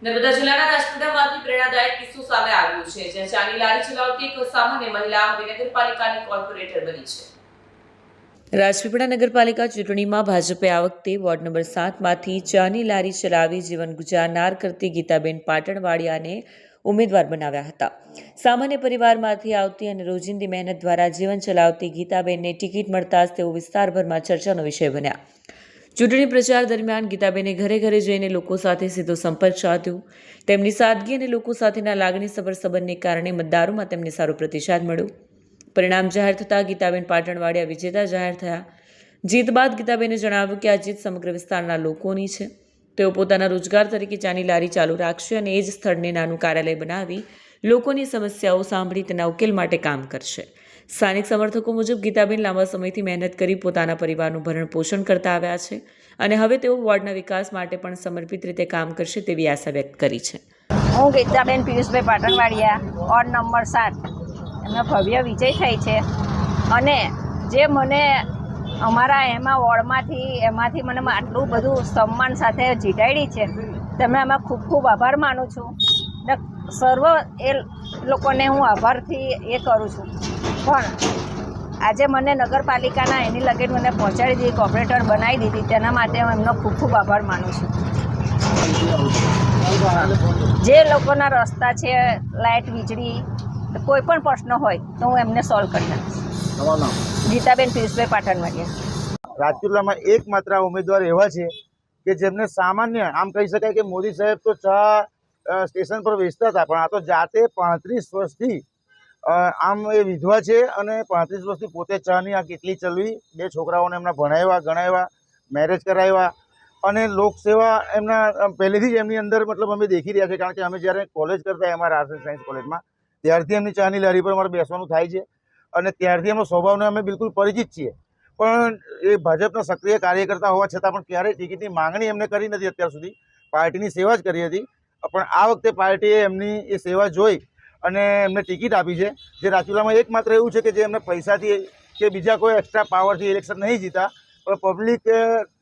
નર્મદા જિલ્લાના રાજપીપળામાંથી પ્રેરણાદાયક કિસ્સો સામે આવ્યો છે, જ્યાં ચાની લારી ચલાવતી એક સામાન્ય મહિલા હવે નગરપાલિકાની કોર્પોરેટર બની છે। રાજપીપળા નગરપાલિકા ચૂંટણીમાં ભાજપે આ વખતે વોર્ડ નંબર 7માંથી ચાની લારી ચલાવી જીવન ગુજારનાર કરતી ગીતાબેન પાટણવાડિયાને ઉમેદવાર બનાવ્યા હતા। સામાન્ય પરિવારમાંથી આવતી અને રોજિંદી મહેનત દ્વારા જીવન ચલાવતી ગીતાબેનને ટિકિટ મળતા જ તેઓ વિસ્તારભરમાં ચર્ચાનો વિષય બન્યા। ચૂંટણી પ્રચાર દરમિયાન ગીતાબેને ઘરે ઘરે જઈને લોકો સાથે સીધો સંપર્ક સાધ્યો। તેમની સાદગી અને લોકો સાથેના લાગણીસભર સંબંધને કારણે મતદારોમાં તેમને સારો પ્રતિસાદ મળ્યો। પરિણામ જાહેર થતાં ગીતાબેન પાટણવાડિયા વિજેતા જાહેર થયા। જીત બાદ ગીતાબેને જણાવ્યું કે આ જીત સમગ્ર વિસ્તારના લોકોની છે। તેઓ પોતાના રોજગાર તરીકે ચાની લારી ચાલુ રાખશે અને એ જ સ્થળને નાનું કાર્યાલય બનાવી લોકોની સમસ્યાઓ સાંભળી તેના ઉકેલ માટે કામ કરશે। સ્થાનિક સમર્થકો મુજબ ગીતાબેન લાંબા સમયથી મહેનત કરી પોતાના પરિવારનું ભરણ પોષણ કરતા આવ્યા છે અને હવે તેઓ વોર્ડના વિકાસ માટે પણ સમર્પિત રીતે કામ કરશે તેવી આશા વ્યક્ત કરી છે। હું ગીતાબેન પિયુષભાઈ પાટણવાડિયા, વોર્ડ નંબર 7, એમનો ભવ્ય વિજય થાય છે અને જે મને અમારા એમાંથી મને આટલું બધું સન્માન સાથે જીતાડી છે તેમને આમાં ખૂબ ખૂબ આભાર માનું છું ને સર્વ એ લોકોને હું આભારથી એ કરું છું। પણ આજે મને નગરપાલિકાના એની લગેટ મને પહોંચાડી દીધી, કોર્પોરેટર બનાવી દીધી, તેના માટે હું એમનો ખૂબ ખૂબ આભાર માનું છું। જે લોકોના રસ્તા છે, લાઇટ, વીજળી, કોઈ પણ પ્રશ્ન હોય તો હું એમને સોલ્વ કરી નાખીશ। ગીતાબેન પિયુષભાઈ પાટણવાડિયા। રાજપીપળામાં એકમાત્ર ઉમેદવાર એવા છે કે જેમને સામાન્ય આમ કહી શકાય કે મોદી સાહેબ તો ચા સ્ટેશન પર વેચતા હતા, પણ આ તો જાતે 35 વર્ષથી આમ એ વિધવા છે અને 35 વર્ષથી પોતે ચાની આ કેટલી ચલવી, 2 છોકરાઓને એમના ભણાવ્યા ગણાવ્યા, મેરેજ કરાવ્યા અને લોકસેવા એમના પહેલેથી જ એમની અંદર મતલબ અમે દેખી રહ્યા છે। કારણ કે અમે જ્યારે કોલેજ કરતા અમારા આર્ટ્સ એન્ડ સાયન્સ કોલેજમાં, ત્યારથી એમની ચાની લારી પર અમારે બેસવાનું થાય છે અને ત્યારથી એમનો સ્વભાવને અમે બિલકુલ પરિચિત છીએ। પણ એ ભાજપના સક્રિય કાર્યકર્તા હોવા છતાં પણ ક્યારેય ટિકિટની માંગણી એમને કરી નથી અત્યાર સુધી, પાર્ટીની સેવા જ કરી હતી। પણ આ વખતે પાર્ટીએ એમની એ સેવા જોઈ અને એમને ટિકિટ આપી છે। જે રાજપીપળામાં એકમાત્ર એવું છે કે જે એમને પૈસાથી કે બીજા કોઈ એક્સ્ટ્રા પાવરથી ઇલેક્શન નહીં જીતા, પણ પબ્લિક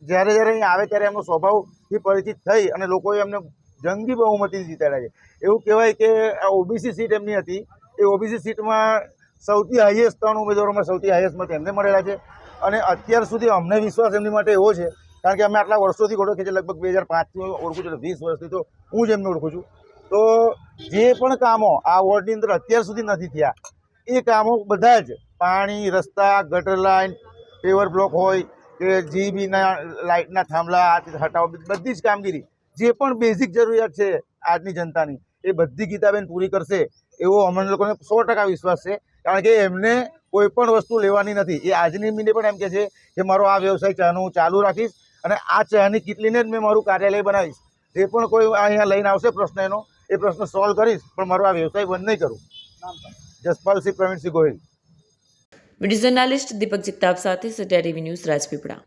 જ્યારે અહીં આવે ત્યારે એમનો સ્વભાવથી પરિચિત થઈ અને લોકોએ એમને જંગી બહુમતીથી જીતાડ્યા છે। એવું કહેવાય કે આ ઓબીસી સીટ એમની હતી, એ ઓબીસી સીટમાં સૌથી હાઈએસ્ટ 3 ઉમેદવારોમાં સૌથી હાઈએસ્ટ મત એમને મળેલા છે અને અત્યાર સુધી અમને વિશ્વાસ એમની માટે એવો છે, કારણ કે અમે આટલા વર્ષોથી ઓળખીએ છીએ, લગભગ 2005થી ઓળખું છું, 20 વર્ષથી તો હું જ એમને ઓળખું છું। તો જે પણ કામો આ વોર્ડની અંદર અત્યાર સુધી નથી થયા, એ કામો બધા જ પાણી, રસ્તા, ગટર લાઇન, પેવર બ્લોક હોય કે જીબીના લાઇટના થાંભલા હટાવો, બધી જ કામગીરી જે પણ બેઝિક જરૂરિયાત છે આજની જનતાની, એ બધી ગીતાબેન પૂરી કરશે એવો અમને લોકોને 100% વિશ્વાસ છે। કારણ કે એમને કોઈ પણ વસ્તુ લેવાની નથી। એ આજની મિનિટે પણ એમ કહે છે કે મારો આ વ્યવસાય ચાનો હું ચાલુ રાખીશ અને આ ચાની કિટલીને જ મેં મારું કાર્યાલય બનાવીશ। જે પણ કોઈ અહીંયા લઈને આવશે પ્રશ્ન એનો, એ પ્રશ્ન સોલ્વ કરીશ, પણ મારો આ વ્યવસાય બંધ નહીં કરું। જસપાલસિંહ પ્રવીણસિંહ ગોહિલ, વિડીયો જર્નાલિસ્ટ દીપક જગતાપ સાથે સત્યા ટીવી ન્યૂઝ, રાજપીપળા।